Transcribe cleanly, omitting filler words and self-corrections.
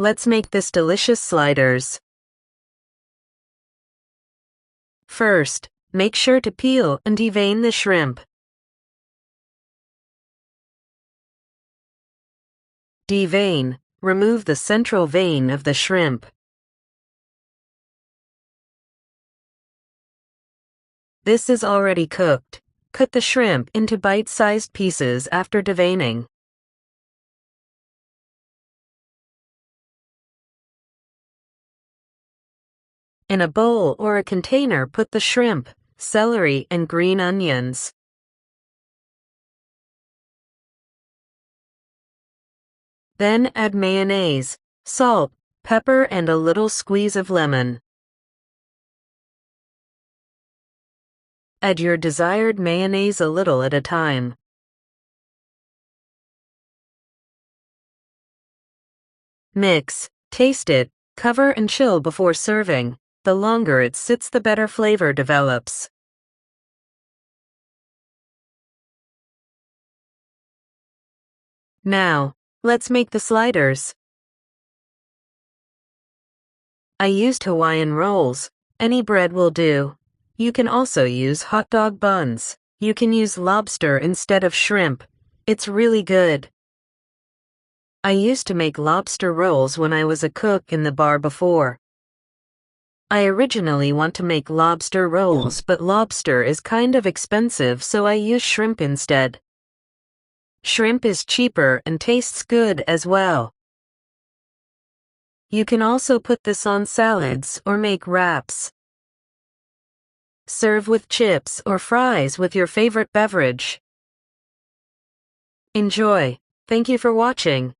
let's make this delicious sliders. First, make sure to peel and devein the shrimp. Devein, remove the central vein of the shrimp. This is already cooked. Cut the shrimp into bite-sized pieces after deveining. In a bowl or a container, put the shrimp, celery, and green onions. Then add mayonnaise, salt, pepper, and a little squeeze of lemon. Add your desired mayonnaise a little at a time. Mix, taste it, cover and chill before serving. The longer it sits, the better flavor develops. Now, let's make the sliders. I used Hawaiian rolls. Any bread will do. You can also use hot dog buns. You can use lobster instead of shrimp. It's really good. I used to make lobster rolls when I was a cook in the bar before. I originally want to make lobster rolls, but lobster is kind of expensive, so I use shrimp instead. Shrimp is cheaper and tastes good as well. You can also put this on salads or make wraps. Serve with chips or fries with your favorite beverage. Enjoy. Thank you for watching.